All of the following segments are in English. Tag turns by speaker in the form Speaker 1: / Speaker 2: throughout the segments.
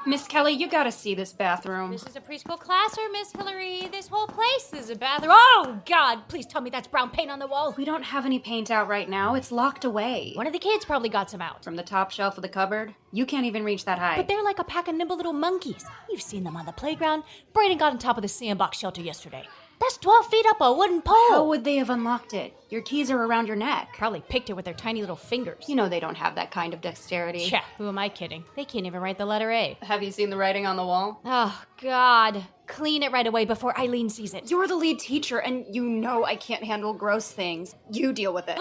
Speaker 1: Miss Kelly, you gotta see this bathroom.
Speaker 2: This is a preschool classroom, Miss Hillary. This whole place is a bathroom. Oh, God, please tell me that's brown paint on the wall.
Speaker 1: We don't have any paint out right now. It's locked away.
Speaker 2: One of the kids probably got some out.
Speaker 1: From the top shelf of the cupboard? You can't even reach that high.
Speaker 2: But they're like a pack of nimble little monkeys. You've seen them on the playground. Brayden got on top of the sandbox shelter yesterday. That's 12 feet up a wooden pole.
Speaker 1: How would they have unlocked it? Your keys are around your neck.
Speaker 2: Probably picked it with their tiny little fingers.
Speaker 1: You know they don't have that kind of dexterity.
Speaker 2: Yeah, who am I kidding? They can't even write the letter A.
Speaker 1: Have you seen the writing on the wall?
Speaker 2: Oh, God. Clean it right away before Eileen sees it.
Speaker 1: You're the lead teacher, and you know I can't handle gross things. You deal with it.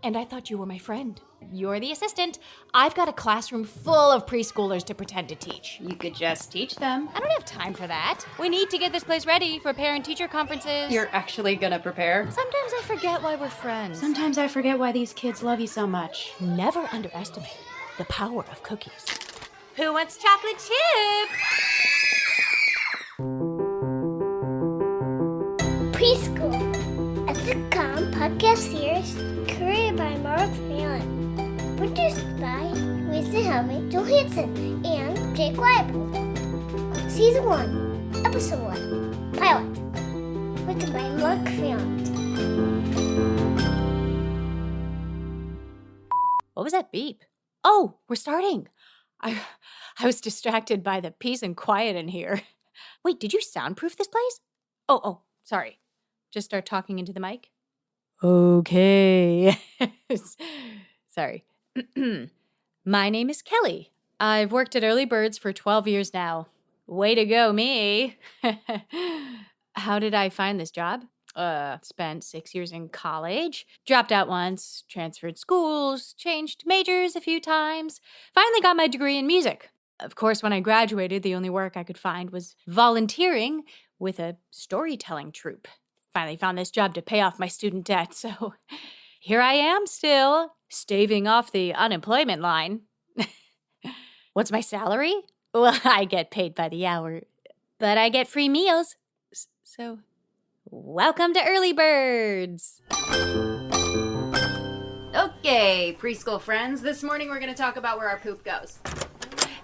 Speaker 2: And I thought you were my friend. You're the assistant. I've got a classroom full of preschoolers to pretend to teach.
Speaker 1: You could just teach them.
Speaker 2: I don't have time for that. We need to get this place ready for parent-teacher conferences.
Speaker 1: You're actually gonna prepare?
Speaker 2: Sometimes I forget why we're friends.
Speaker 1: Sometimes I forget why these kids love you so much.
Speaker 2: Never underestimate the power of cookies. Who wants chocolate chip?
Speaker 3: Preschool, a sitcom podcast series created by Mark Allen, produced by Winston Helmy, Joel Hansen, and Jake Weibel. Season 1, Episode 1, Pilot, written by Mark Allen.
Speaker 2: What was that beep? Oh, we're starting. I was distracted by the peace and quiet in here. Wait, did you soundproof this place? Oh, sorry. Just start talking into the mic? Okay. Sorry. My name is Kelly. I've worked at Early Birds for 12 years now. Way to go, me. How did I find this job? Spent 6 years in college, dropped out once, transferred schools, changed majors a few times, finally got my degree in music. Of course, when I graduated, the only work I could find was volunteering with a storytelling troupe. Finally found this job to pay off my student debt, so here I am still, staving off the unemployment line. What's my salary? Well, I get paid by the hour, but I get free meals. So, welcome to Early Birds.
Speaker 1: Okay, preschool friends, this morning we're gonna talk about where our poop goes.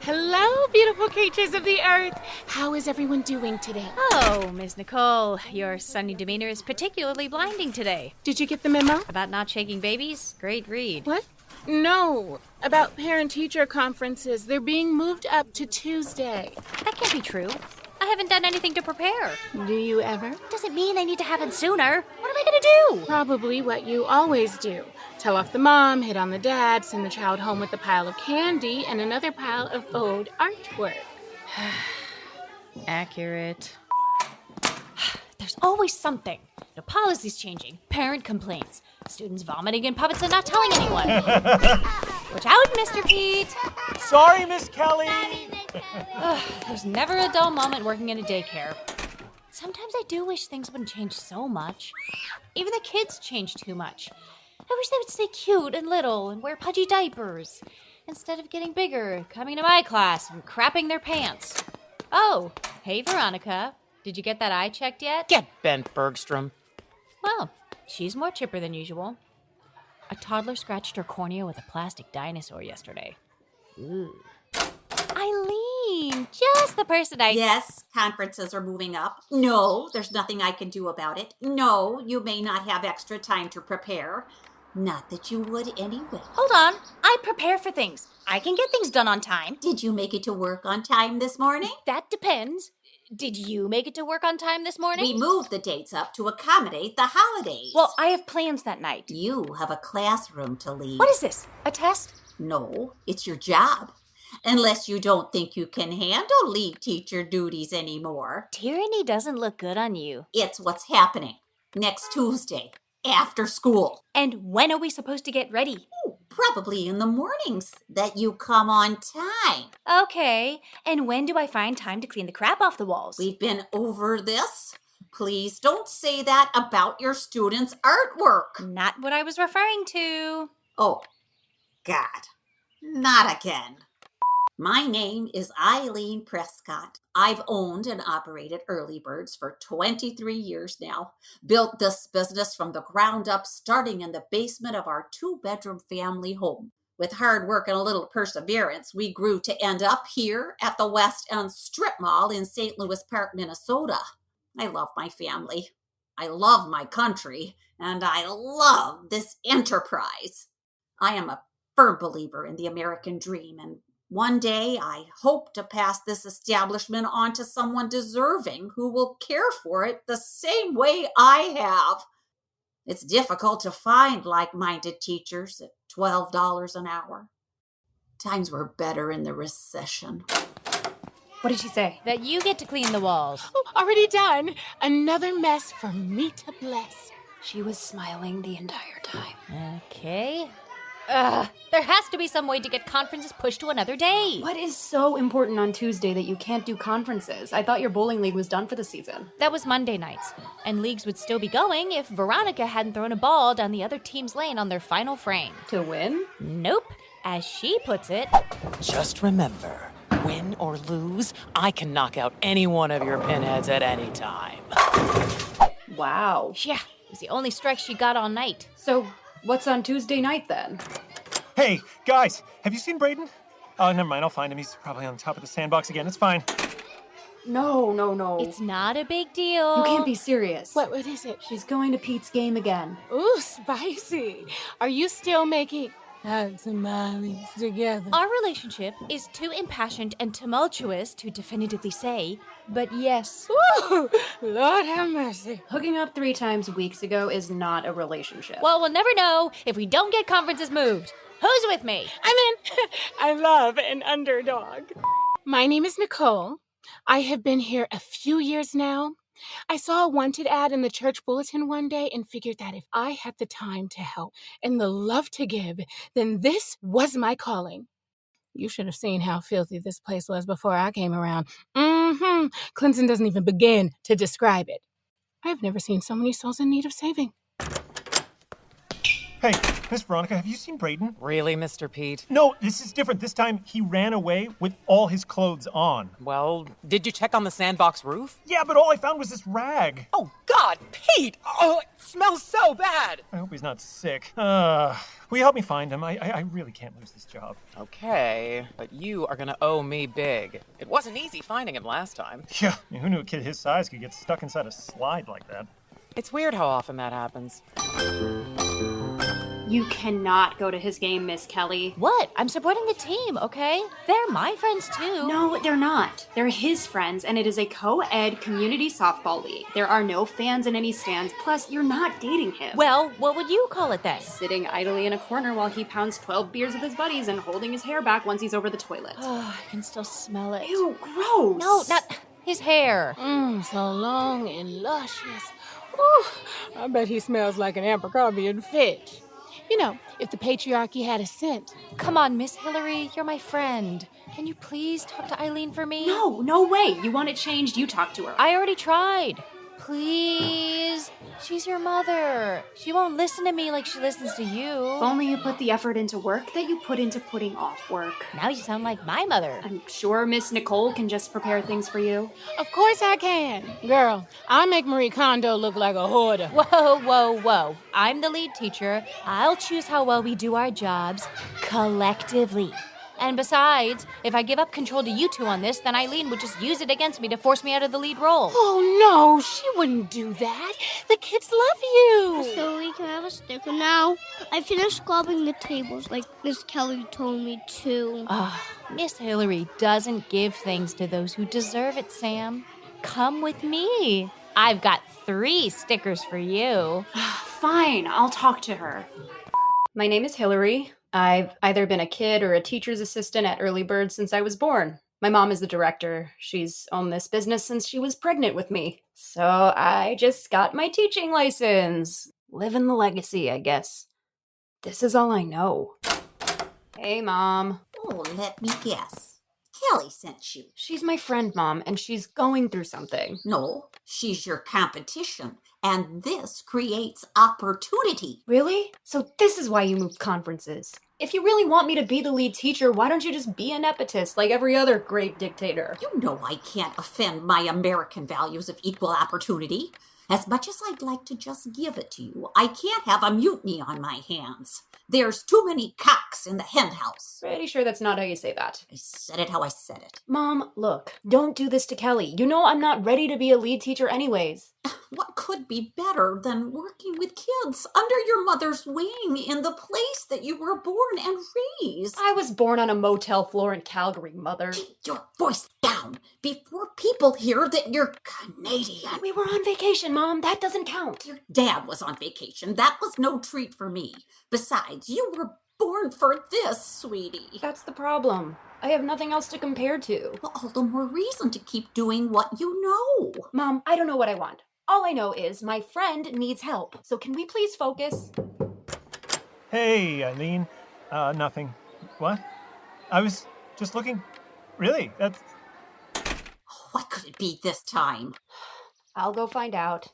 Speaker 4: Hello, beautiful creatures of the earth. How is everyone doing today?
Speaker 2: Oh, Miss Nicole, your sunny demeanor is particularly blinding today.
Speaker 4: Did you get the memo?
Speaker 2: About not shaking babies? Great read.
Speaker 4: What? No, about parent-teacher conferences. They're being moved up to Tuesday.
Speaker 2: That can't be true. I haven't done anything to prepare.
Speaker 4: Do you ever?
Speaker 2: Doesn't mean they need to happen sooner. What am I gonna do?
Speaker 4: Probably what you always do. Tell off the mom, hit on the dad, send the child home with a pile of candy and another pile of old artwork.
Speaker 2: Accurate. There's always something. The policy's changing. Parent complaints. Students vomiting in puppets and not telling anyone. Watch out, Mr. Pete.
Speaker 5: Sorry, Miss Kelly.
Speaker 2: There's never a dull moment working in a daycare. Sometimes I do wish things wouldn't change so much. Even the kids change too much. I wish they would stay cute and little and wear pudgy diapers instead of getting bigger, coming to my class and crapping their pants. Oh, hey, Veronica. Did you get that eye checked yet?
Speaker 5: Get bent, Bergstrom.
Speaker 2: Well, she's more chipper than usual. A toddler scratched her cornea with a plastic dinosaur yesterday. Ooh. Eileen, just the person I...
Speaker 6: Yes, conferences are moving up. No, there's nothing I can do about it. No, you may not have extra time to prepare. Not that you would anyway.
Speaker 2: Hold on. I prepare for things. I can get things done on time.
Speaker 6: Did you make it to work on time this morning?
Speaker 2: That depends. Did you make it to work on time this morning?
Speaker 6: We moved the dates up to accommodate the holidays.
Speaker 2: Well, I have plans that night.
Speaker 6: You have a classroom to lead.
Speaker 2: What is this? A test?
Speaker 6: No, it's your job. Unless you don't think you can handle lead teacher duties anymore.
Speaker 2: Tyranny doesn't look good on you.
Speaker 6: It's what's happening next Tuesday, after school.
Speaker 2: And when are we supposed to get ready?
Speaker 6: Probably in the mornings that you come on time.
Speaker 2: Okay, and when do I find time to clean the crap off the walls?
Speaker 6: We've been over this. Please don't say that about your students' artwork.
Speaker 2: Not what I was referring to.
Speaker 6: Oh, God. Not again. My name is Eileen Prescott. I've owned and operated Early Birds for 23 years now. Built this business from the ground up, starting in the basement of our 2-bedroom family home. With hard work and a little perseverance, we grew to end up here at the West End Strip Mall in St. Louis Park, Minnesota. I love my family. I love my country. And I love this enterprise. I am a firm believer in the American dream, and one day I hope to pass this establishment on to someone deserving who will care for it the same way I have. It's difficult to find like-minded teachers at $12 an hour. Times were better in the recession.
Speaker 1: What did she say?
Speaker 2: That you get to clean the walls.
Speaker 4: Oh, already done. Another mess for me to bless.
Speaker 1: She was smiling the entire time.
Speaker 2: Okay. There has to be some way to get conferences pushed to another day.
Speaker 1: What is so important on Tuesday that you can't do conferences? I thought your bowling league was done for the season.
Speaker 2: That was Monday nights, and leagues would still be going if Veronica hadn't thrown a ball down the other team's lane on their final frame.
Speaker 1: To win?
Speaker 2: Nope. As she puts it,
Speaker 5: Just remember, win or lose, I can knock out any one of your pinheads at any time.
Speaker 1: Wow.
Speaker 2: yeah, it was the only strike she got all night.
Speaker 1: So, what's on Tuesday night then?
Speaker 5: Hey, guys, have you seen Braden? Oh, never mind, I'll find him. He's probably on top of the sandbox again. It's fine.
Speaker 1: No.
Speaker 2: It's not a big deal.
Speaker 1: You can't be serious.
Speaker 4: What is it?
Speaker 1: She's going to Pete's game again.
Speaker 4: Ooh, spicy. Are you still making hot tamales together?
Speaker 2: Our relationship is too impassioned and tumultuous to definitively say, but yes.
Speaker 4: Ooh, Lord have mercy.
Speaker 1: Hooking up 3 times weeks ago is not a relationship.
Speaker 2: Well, we'll never know if we don't get conferences moved. Who's with me?
Speaker 4: I'm in. I love an underdog. My name is Nicole. I have been here a few years now. I saw a wanted ad in the church bulletin one day and figured that if I had the time to help and the love to give, then this was my calling. You should have seen how filthy this place was before I came around. Clinton doesn't even begin to describe it. I've never seen so many souls in need of saving.
Speaker 7: Hey, Miss Veronica, have you seen Braden?
Speaker 5: Really, Mr. Pete?
Speaker 7: No, this is different. This time he ran away with all his clothes on.
Speaker 5: Well, did you check on the sandbox roof?
Speaker 7: Yeah, but all I found was this rag.
Speaker 5: Oh, God, Pete! Oh, it smells so bad!
Speaker 7: I hope he's not sick. Will you help me find him? I really can't lose this job.
Speaker 5: Okay, but you are gonna owe me big. It wasn't easy finding him last time.
Speaker 7: Yeah, who knew a kid his size could get stuck inside a slide like that?
Speaker 5: It's weird how often that happens.
Speaker 1: You cannot go to his game, Miss Kelly.
Speaker 2: What? I'm supporting the team, okay? They're my friends too.
Speaker 1: No, they're not. They're his friends, and it is a co-ed community softball league. There are no fans in any stands, plus you're not dating him.
Speaker 2: Well, what would you call it then?
Speaker 1: Sitting idly in a corner while he pounds 12 beers with his buddies and holding his hair back once he's over the toilet.
Speaker 2: Oh, I can still smell it.
Speaker 1: Ew, gross.
Speaker 2: No, not his hair.
Speaker 4: So long and luscious. Ooh, I bet he smells like an Abercrombie and Fitch. You know, if the patriarchy had a scent.
Speaker 2: Come on, Miss Hillary, you're my friend. Can you please talk to Eileen for me?
Speaker 1: No way. You want it changed, you talk to her.
Speaker 2: I already tried. Please. She's your mother. She won't listen to me like she listens to you.
Speaker 1: If only you put the effort into work that you put into putting off work.
Speaker 2: Now you sound like my mother.
Speaker 1: I'm sure Miss Nicole can just prepare things for you.
Speaker 4: Of course I can. Girl, I'll make Marie Kondo look like a hoarder.
Speaker 2: Whoa. I'm the lead teacher. I'll choose how well we do our jobs collectively. And besides, if I give up control to you two on this, then Eileen would just use it against me to force me out of the lead role.
Speaker 4: Oh, no, she wouldn't do that. The kids love you.
Speaker 3: So we can have a sticker now. I finished scrubbing the tables like Miss Kelly told me to.
Speaker 2: Miss Hillary doesn't give things to those who deserve it, Sam. Come with me. I've got 3 stickers for you.
Speaker 1: Fine, I'll talk to her. My name is Hillary. I've either been a kid or a teacher's assistant at Early Bird since I was born. My mom is the director. She's owned this business since she was pregnant with me. So I just got my teaching license. Living the legacy, I guess. This is all I know. Hey, Mom.
Speaker 6: Oh, let me guess. Kelly sent you.
Speaker 1: She's my friend, Mom, and she's going through something.
Speaker 6: No, she's your competition, and this creates opportunity.
Speaker 1: Really? So this is why you moved conferences. If you really want me to be the lead teacher, why don't you just be a nepotist like every other great dictator?
Speaker 6: You know I can't offend my American values of equal opportunity. As much as I'd like to just give it to you, I can't have a mutiny on my hands. There's too many cocks in the hen house.
Speaker 1: Pretty sure that's not how you say that.
Speaker 6: I said it how I said it.
Speaker 1: Mom, look, don't do this to Kelly. You know I'm not ready to be a lead teacher anyways.
Speaker 6: What could be better than working with kids under your mother's wing in the place that you were born and raised?
Speaker 1: I was born on a motel floor in Calgary, Mother.
Speaker 6: Keep your voice down before people hear that you're Canadian.
Speaker 1: We were on vacation, Mom. That doesn't count.
Speaker 6: Your dad was on vacation. That was no treat for me. Besides, you were born for this, sweetie.
Speaker 1: That's the problem. I have nothing else to compare to.
Speaker 6: Well, all the more reason to keep doing what you know.
Speaker 1: Mom, I don't know what I want. All I know is my friend needs help. So can we please focus?
Speaker 7: Hey, Eileen. Nothing. What? I was just looking. Really? That's.
Speaker 6: What could it be this time?
Speaker 1: I'll go find out.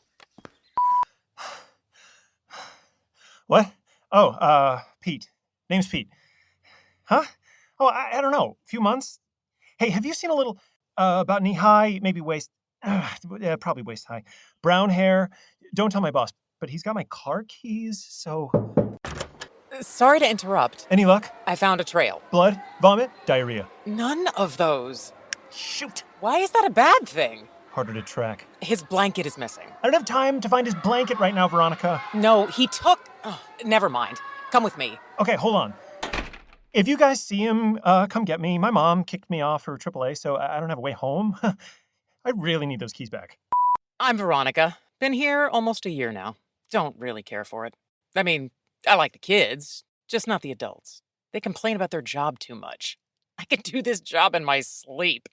Speaker 7: What? Oh, Pete. Name's Pete. Huh? Oh, I don't know. A few months? Hey, have you seen a little, about knee high, maybe waist, yeah, probably waist high, brown hair? Don't tell my boss, but he's got my car keys, so.
Speaker 5: Sorry to interrupt.
Speaker 7: Any luck?
Speaker 5: I found a trail.
Speaker 7: Blood? Vomit? Diarrhea?
Speaker 5: None of those.
Speaker 7: Shoot!
Speaker 5: Why is that a bad thing?
Speaker 7: Harder to track.
Speaker 5: His blanket is missing.
Speaker 7: I don't have time to find his blanket right now, Veronica.
Speaker 5: No, he took. Oh, never mind. Come with me.
Speaker 7: Okay, hold on. If you guys see him, come get me. My mom kicked me off her AAA, so I don't have a way home. I really need those keys back.
Speaker 5: I'm Veronica. Been here almost a year now. Don't really care for it. I mean, I like the kids, just not the adults. They complain about their job too much. I could do this job in my sleep.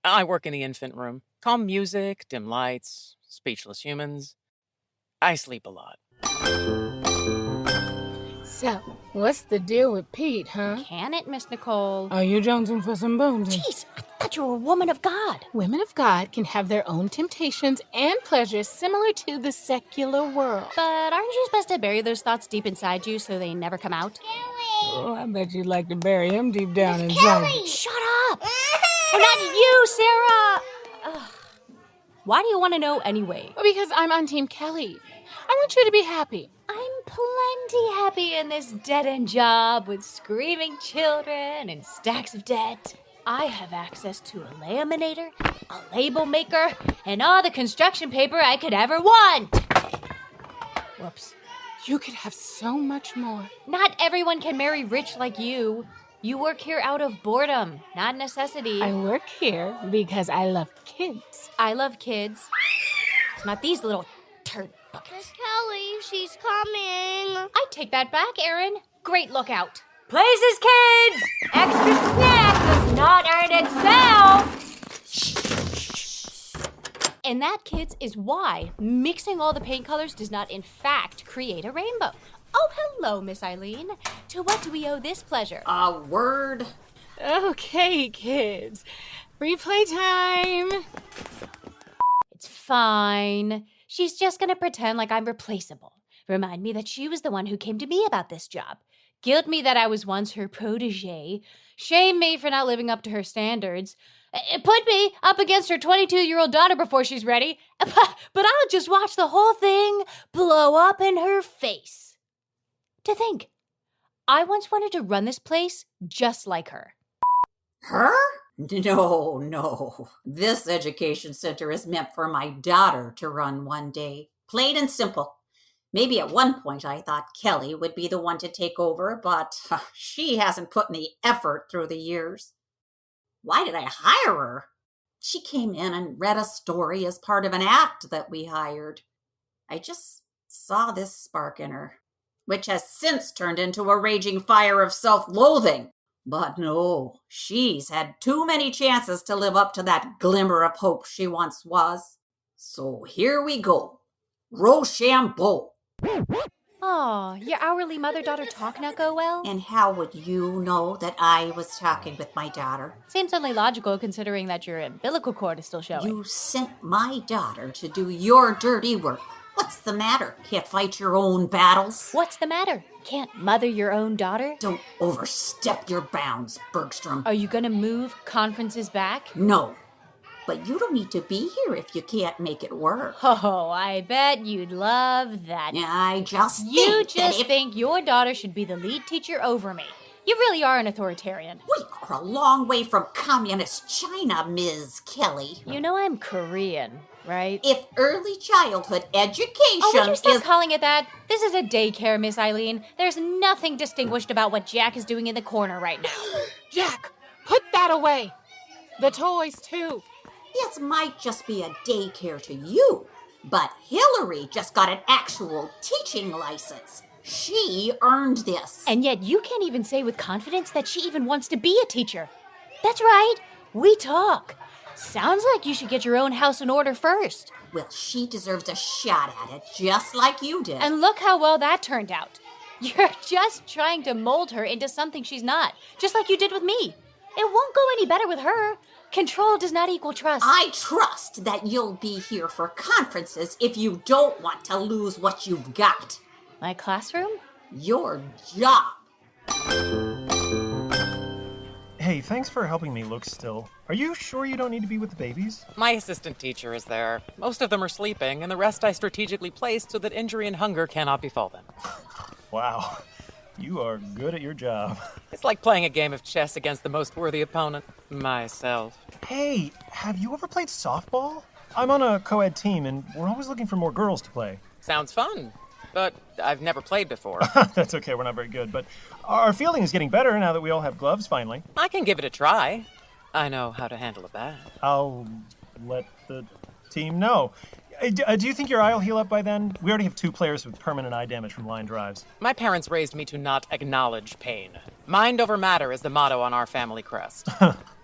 Speaker 5: I work in the infant room. Calm music, dim lights, speechless humans. I sleep a lot.
Speaker 4: So, what's the deal with Pete, huh?
Speaker 2: Can it, Miss Nicole?
Speaker 4: Are you jonesing for some bones?
Speaker 2: Jeez, I thought you were a woman of God.
Speaker 4: Women of God can have their own temptations and pleasures similar to the secular world.
Speaker 2: But aren't you supposed to bury those thoughts deep inside you so they never come out?
Speaker 4: Oh, I bet you'd like to bury him deep down inside.
Speaker 3: Kelly!
Speaker 2: Shut up! Oh, not you, Sarah! Ugh. Why do you want to know anyway?
Speaker 4: Well, because I'm on Team Kelly. I want you to be happy.
Speaker 2: I'm plenty happy in this dead-end job with screaming children and stacks of debt. I have access to a laminator, a label maker, and all the construction paper I could ever want. Whoops.
Speaker 4: You could have so much more.
Speaker 2: Not everyone can marry rich like you. You work here out of boredom, not necessity.
Speaker 4: I work here because I love kids.
Speaker 2: I love kids. Not these little turd buckets.
Speaker 3: Miss Kelly, she's coming.
Speaker 2: I take that back, Aaron. Great lookout. Places, kids! Extra snack does not earn itself! And that, kids, is why mixing all the paint colors does not in fact create a rainbow. Oh, hello, Miss Eileen. To what do we owe this pleasure?
Speaker 6: A word?
Speaker 4: Okay, kids. Free playtime.
Speaker 2: It's fine. She's just gonna pretend like I'm replaceable. Remind me that she was the one who came to me about this job. Guilt me that I was once her protege. Shame me for not living up to her standards. Put me up against her 22-year-old daughter before she's ready. But I'll just watch the whole thing blow up in her face. To think, I once wanted to run this place just like her.
Speaker 6: Her? No. This education center is meant for my daughter to run one day. Plain and simple. Maybe at one point I thought Kelly would be the one to take over, but she hasn't put any effort through the years. Why did I hire her? She came in and read a story as part of an act that we hired. I just saw this spark in her, which has since turned into a raging fire of self-loathing. But no, she's had too many chances to live up to that glimmer of hope she once was. So here we go. Rochambeau.
Speaker 2: Oh, your hourly mother-daughter talk not go well?
Speaker 6: And how would you know that I was talking with my daughter?
Speaker 2: Seems only logical considering that your umbilical cord is still showing.
Speaker 6: You sent my daughter to do your dirty work. What's the matter? Can't fight your own battles?
Speaker 2: What's the matter? Can't mother your own daughter?
Speaker 6: Don't overstep your bounds, Bergstrom.
Speaker 2: Are you gonna move conferences back?
Speaker 6: No. But you don't need to be here if you can't make it work.
Speaker 2: Oh, I bet you'd love that.
Speaker 6: I just
Speaker 2: You
Speaker 6: think
Speaker 2: just think your daughter should be the lead teacher over me. You really are an authoritarian.
Speaker 6: we are a long way from communist China, Ms. Kelly.
Speaker 2: You know I'm Korean, right?
Speaker 6: If early childhood education
Speaker 2: Oh, would you stop
Speaker 6: is...
Speaker 2: calling it that? This is a daycare, Miss Eileen. There's nothing distinguished about what Jack is doing in the corner right now.
Speaker 4: Jack, put that away. The toys, too.
Speaker 6: This might just be a daycare to you, but Hillary just got an actual teaching license. She earned this.
Speaker 2: And yet you can't even say with confidence that she even wants to be a teacher. That's right. We talk. Sounds like you should get your own house in order first.
Speaker 6: Well, she deserves a shot at it, just like you did.
Speaker 2: And look how well that turned out. You're just trying to mold her into something she's not, just like you did with me. It won't go any better with her. Control does not equal trust.
Speaker 6: I trust that you'll be here for conferences if you don't want to lose what you've got.
Speaker 2: My classroom?
Speaker 6: Your job.
Speaker 7: Hey, thanks for helping me look still. Are you sure you don't need to be with the babies?
Speaker 5: My assistant teacher is there. Most of them are sleeping, and the rest I strategically placed so that injury and hunger cannot befall them.
Speaker 7: Wow, you are good at your job.
Speaker 5: It's like playing a game of chess against the most worthy opponent, myself.
Speaker 7: Hey, have you ever played softball? I'm on a co-ed team, and we're always looking for more girls to play.
Speaker 5: Sounds fun, but I've never played before.
Speaker 7: That's okay, we're not very good, but our fielding is getting better now that we all have gloves, finally.
Speaker 5: I can give it a try. I know how to handle a bat.
Speaker 7: I'll let the team know. Do you think your eye will heal up by then? We already have 2 players with permanent eye damage from line drives.
Speaker 5: My parents raised me to not acknowledge pain. Mind over matter is the motto on our family crest.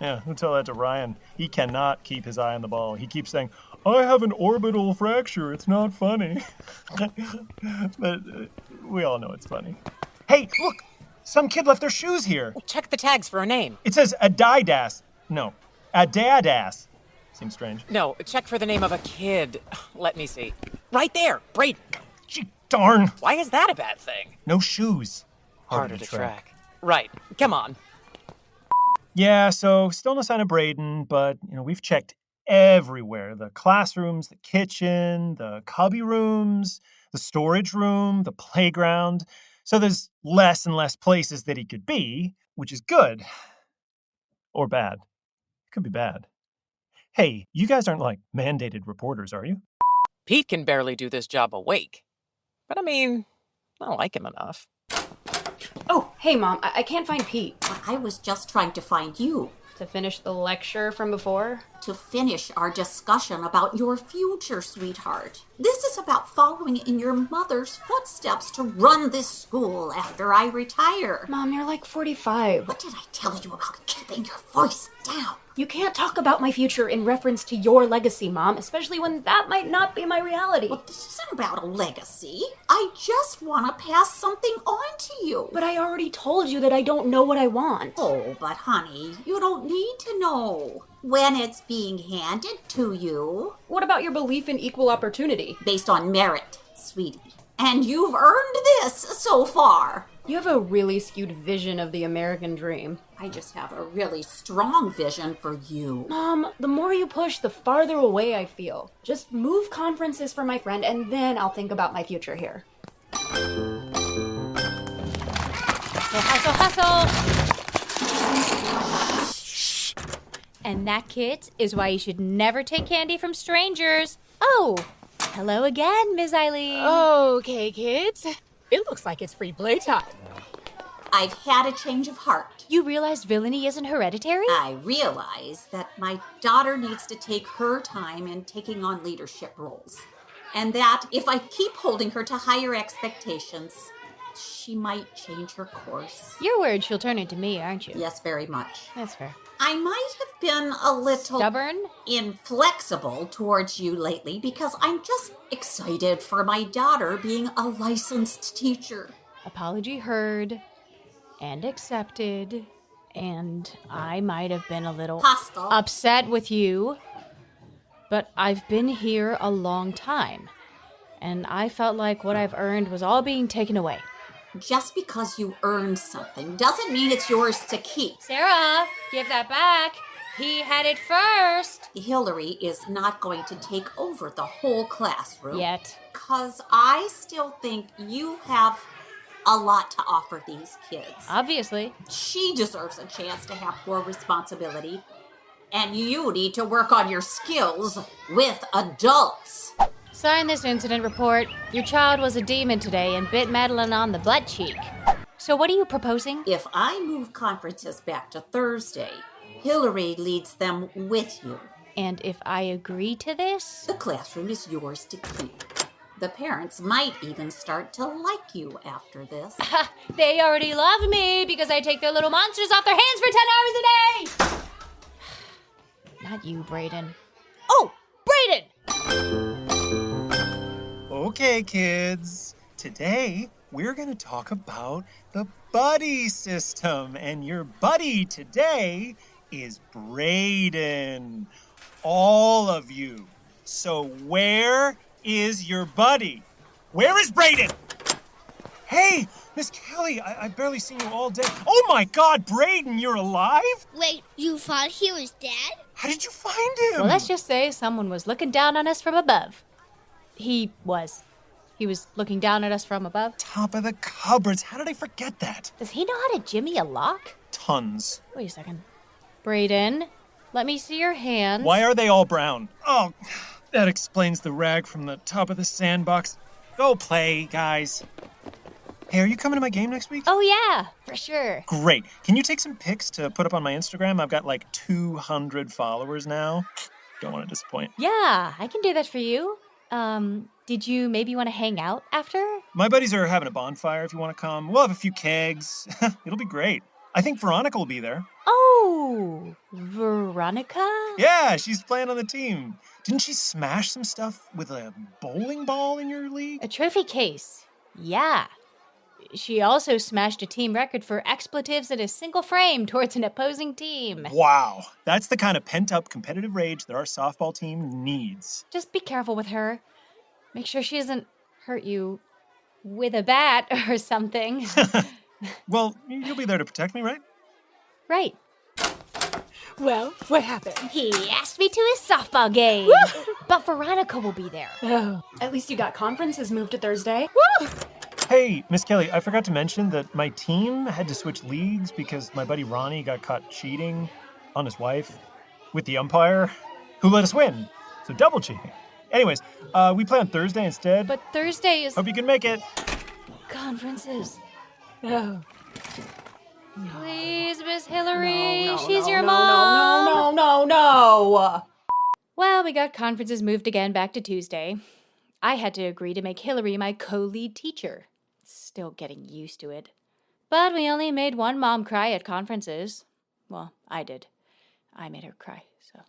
Speaker 7: Yeah, who tell that to Ryan? He cannot keep his eye on the ball. He keeps saying, I have an orbital fracture. It's not funny. But we all know it's funny. Hey, look! Some kid left their shoes here.
Speaker 5: Check the tags for a name.
Speaker 7: It says Adidas. No, Adadas. Seems strange.
Speaker 5: No, check for the name of a kid. Let me see. Right there, Braden.
Speaker 7: Gee, darn.
Speaker 5: Why is that a bad thing?
Speaker 7: No shoes.
Speaker 5: Harder to track. Right, come on.
Speaker 7: Yeah, so still no sign of Braden, but we've checked everywhere. The classrooms, the kitchen, the cubby rooms, the storage room, the playground. So there's less and less places that he could be, which is good. Or bad. It could be bad. Hey, you guys aren't like mandated reporters, are you?
Speaker 5: Pete can barely do this job awake. But I mean, I like him enough.
Speaker 1: Oh, hey, Mom, I can't find Pete.
Speaker 6: I was just trying to find you.
Speaker 1: To finish the lecture from before?
Speaker 6: To finish our discussion about your future, sweetheart. This is about following in your mother's footsteps to run this school after I retire.
Speaker 1: Mom, you're like 45.
Speaker 6: What did I tell you about keeping your voice down?
Speaker 1: You can't talk about my future in reference to your legacy, Mom, especially when that might not be my reality.
Speaker 6: Well, this isn't about a legacy. I just want to pass something on to you.
Speaker 1: But I already told you that I don't know what I want.
Speaker 6: Oh, but honey, you don't need to know. When it's being handed to you.
Speaker 1: What about your belief in equal opportunity?
Speaker 6: Based on merit, sweetie. And you've earned this so far.
Speaker 1: You have a really skewed vision of the American dream.
Speaker 6: I just have a really strong vision for you.
Speaker 1: Mom, the more you push, the farther away I feel. Just move conferences for my friend, and then I'll think about my future here.
Speaker 2: Hustle, hustle! And that, kids, is why you should never take candy from strangers. Oh, hello again, Ms. Eileen.
Speaker 4: Okay, kids. It looks like it's free playtime.
Speaker 6: I've had a change of heart.
Speaker 2: You realized villainy isn't hereditary?
Speaker 6: I realize that my daughter needs to take her time in taking on leadership roles. And that if I keep holding her to higher expectations, she might change her course.
Speaker 2: You're worried she'll turn into me, aren't you?
Speaker 6: Yes, very much.
Speaker 2: That's fair.
Speaker 6: I might have been a little
Speaker 2: stubborn,
Speaker 6: inflexible towards you lately because I'm just excited for my daughter being a licensed teacher.
Speaker 2: Apology heard and accepted, and I might have been a little
Speaker 6: hostile,
Speaker 2: upset with you, but I've been here a long time, and I felt like what I've earned was all being taken away.
Speaker 6: Just because you earned something doesn't mean it's yours to keep.
Speaker 2: Sarah, give that back. He had it first.
Speaker 6: Hillary is not going to take over the whole classroom.
Speaker 2: Yet.
Speaker 6: Because I still think you have a lot to offer these kids.
Speaker 2: Obviously.
Speaker 6: She deserves a chance to have more responsibility. And you need to work on your skills with adults.
Speaker 2: Sign this incident report. Your child was a demon today and bit Madeline on the butt cheek. So what are you proposing?
Speaker 6: If I move conferences back to Thursday, Hillary leads them with you.
Speaker 2: And if I agree to this?
Speaker 6: The classroom is yours to keep. The parents might even start to like you after this.
Speaker 2: They already love me because I take their little monsters off their hands for 10 hours a day! Not you, Brayden. Oh, Brayden!
Speaker 7: Okay, kids. Today, we're going to talk about the buddy system. And your buddy today is Brayden. All of you. So where is your buddy? Where is Brayden? Hey, Miss Kelly, I've barely seen you all day. Oh my God, Brayden, you're alive?
Speaker 3: Wait, you thought he was dead?
Speaker 7: How did you find him?
Speaker 2: Well, let's just say someone was looking down on us from above. He was looking down at us from above.
Speaker 7: Top of the cupboards. How did I forget that?
Speaker 2: Does he know how to jimmy a lock?
Speaker 7: Tons.
Speaker 2: Wait a second. Brayden, let me see your hands.
Speaker 7: Why are they all brown? Oh, that explains the rag from the top of the sandbox. Go play, guys. Hey, are you coming to my game next week?
Speaker 2: Oh, yeah, for sure.
Speaker 7: Great. Can you take some pics to put up on my Instagram? I've got like 200 followers now. Don't want to disappoint.
Speaker 2: Yeah, I can do that for you. Did you maybe want to hang out after?
Speaker 7: My buddies are having a bonfire if you want to come. We'll have a few kegs. It'll be great. I think Veronica will be there.
Speaker 2: Oh, Veronica?
Speaker 7: Yeah, she's playing on the team. Didn't she smash some stuff with a bowling ball in your league?
Speaker 2: A trophy case. Yeah. She also smashed a team record for expletives in a single frame towards an opposing team.
Speaker 7: Wow. That's the kind of pent-up competitive rage that our softball team needs.
Speaker 2: Just be careful with her. Make sure she doesn't hurt you with a bat or something.
Speaker 7: Well, you'll be there to protect me, right?
Speaker 2: Right.
Speaker 4: Well, what happened?
Speaker 2: He asked me to his softball game. But Veronica will be there.
Speaker 4: Oh.
Speaker 1: At least you got conferences moved to Thursday.
Speaker 4: Woo!
Speaker 7: Hey, Miss Kelly, I forgot to mention that my team had to switch leagues because my buddy Ronnie got caught cheating on his wife with the umpire who let us win. So double cheating. Anyways, we play on Thursday instead.
Speaker 2: But Thursday is
Speaker 7: Hope you can make it.
Speaker 2: conferences.
Speaker 4: Oh.
Speaker 2: Please, Miss Hillary,
Speaker 1: No,
Speaker 2: she's
Speaker 1: no,
Speaker 2: your
Speaker 1: no,
Speaker 2: mom.
Speaker 1: No.
Speaker 2: Well, we got conferences moved again back to Tuesday. I had to agree to make Hillary my co-lead teacher. Still getting used to it. But we only made one mom cry at conferences. Well, I did. I made her cry, so.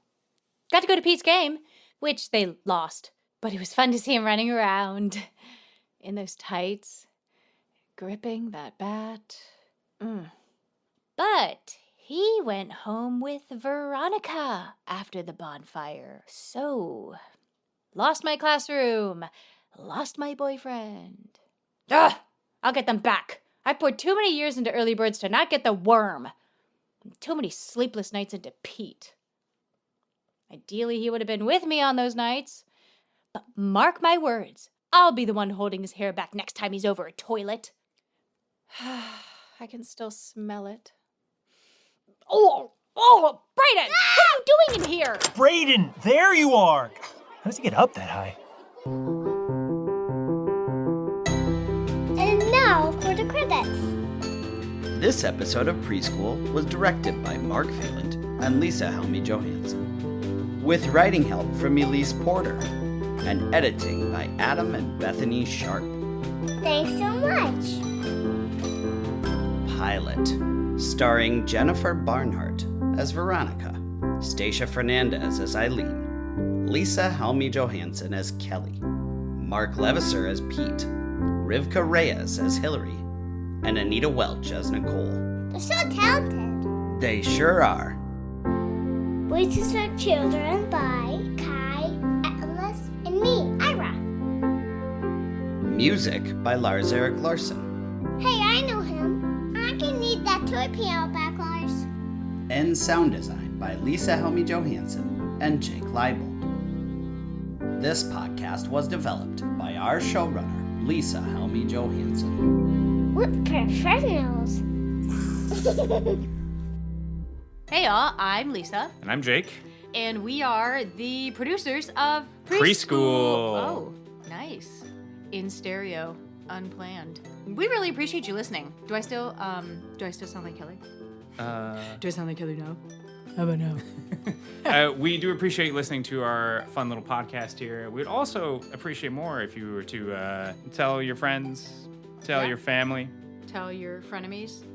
Speaker 2: Got to go to Pete's game, which they lost. But it was fun to see him running around in those tights, gripping that bat. But he went home with Veronica after the bonfire. So, lost my classroom, lost my boyfriend. Ugh! I'll get them back. I poured too many years into early birds to not get the worm. Too many sleepless nights into Pete. Ideally, he would have been with me on those nights. But mark my words, I'll be the one holding his hair back next time he's over a toilet. I can still smell it. Oh, Brayden! What are you doing in here?
Speaker 7: Brayden, there you are. How does he get up that high?
Speaker 3: And now for the credits.
Speaker 8: This episode of Preschool was directed by Mark Phelan and Lisa Helmy Johansson, with writing help from Elise Porter and editing by Adam and Bethany Sharp.
Speaker 3: Thanks so much.
Speaker 8: Pilot, starring Jennifer Barnhart as Veronica, Stacia Fernandez as Eileen, Lisa Helmy Johansson as Kelly, Mark Levisser as Pete, Rivka Reyes as Hillary, and Anita Welch as Nicole.
Speaker 3: They're so talented.
Speaker 8: They sure are.
Speaker 3: Voices for Children by Kai, Atlas, and me, Ira.
Speaker 8: Music by Lars Erik Larsson.
Speaker 3: Hey, I know him. I can need that toy piano back, Lars.
Speaker 8: And sound design by Lisa Helmy Johansson and Jake Leibel. This podcast was developed by our showrunner, Lisa Helmy Johansson.
Speaker 3: We're professionals.
Speaker 2: Hey y'all, I'm Lisa,
Speaker 9: And I'm Jake.
Speaker 2: and we are the producers of
Speaker 9: Preschool.
Speaker 2: Oh, nice. In stereo, unplanned. We really appreciate you listening. Do I still sound like Kelly? Do I sound like Kelly now? How about now?
Speaker 9: We do appreciate listening to our fun little podcast here. We'd also appreciate more if you were to tell your friends, tell
Speaker 2: Yeah.
Speaker 9: your family,
Speaker 2: Tell your frenemies.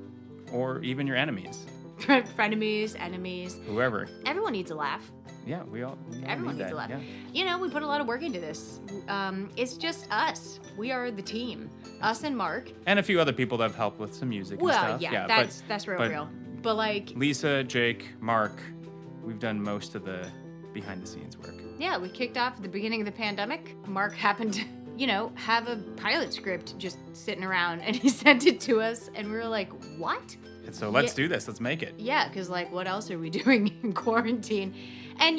Speaker 9: or even your enemies,
Speaker 2: Frenemies, enemies.
Speaker 9: whoever.
Speaker 2: Everyone needs a laugh.
Speaker 9: Yeah, we all
Speaker 2: Everyone
Speaker 9: need
Speaker 2: needs
Speaker 9: that.
Speaker 2: a laugh.
Speaker 9: Yeah.
Speaker 2: You know, we put a lot of work into this. It's just us. We are the team. Us and Mark.
Speaker 9: And a few other people that have helped with some music
Speaker 2: Well,
Speaker 9: and stuff.
Speaker 2: yeah,
Speaker 9: but
Speaker 2: that's real,
Speaker 9: but
Speaker 2: real. But like,
Speaker 9: Lisa, Jake, Mark, we've done most of the behind the scenes work.
Speaker 2: yeah, we kicked off at the beginning of the pandemic. Mark happened to, have a pilot script just sitting around, and he sent it to us, and we were like, what?
Speaker 9: And so let's
Speaker 2: Yeah.
Speaker 9: do this. Let's make it.
Speaker 2: Yeah, because like, what else are we doing in quarantine? And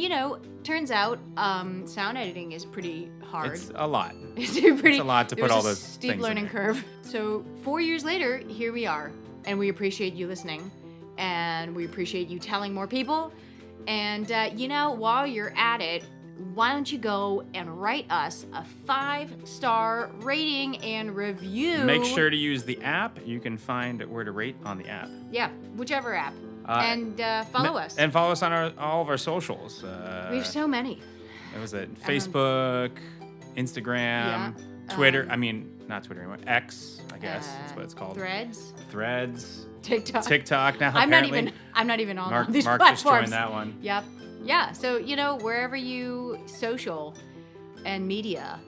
Speaker 2: turns out sound editing is pretty hard.
Speaker 9: It's a lot.
Speaker 2: It's pretty.
Speaker 9: It's a lot to put
Speaker 2: there's
Speaker 9: all
Speaker 2: a
Speaker 9: those
Speaker 2: steep
Speaker 9: things in
Speaker 2: learning
Speaker 9: there.
Speaker 2: curve. So 4 years later, here we are, and we appreciate you listening, and we appreciate you telling more people. And while you're at it, why don't you go and write us a 5-star rating and review?
Speaker 9: Make sure to use the app. You can find where to rate on the app.
Speaker 2: Yeah, whichever app. And follow us.
Speaker 9: And follow us on all of our socials.
Speaker 2: We have so many.
Speaker 9: It was at Facebook, Instagram, Twitter. Not Twitter anymore. X, I guess that's what it's called.
Speaker 2: Threads,
Speaker 9: TikTok.
Speaker 2: TikTok.
Speaker 9: Now
Speaker 2: I'm not
Speaker 9: apparently.
Speaker 2: even on
Speaker 9: Mark,
Speaker 2: these
Speaker 9: Mark
Speaker 2: platforms.
Speaker 9: just joined that one.
Speaker 2: Yep. Yeah. So wherever you social and media,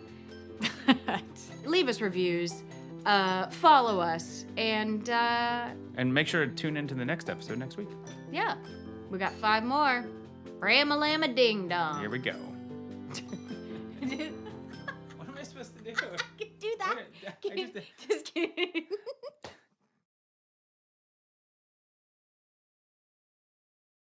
Speaker 2: leave us reviews, follow us, and
Speaker 9: And make sure to tune into the next episode next week.
Speaker 2: yeah, we got 5 more. Ram-a-lam-a ding dong.
Speaker 9: Here we go.
Speaker 2: Do
Speaker 9: What am I supposed to do?
Speaker 2: that.
Speaker 9: I just-
Speaker 2: Just kidding.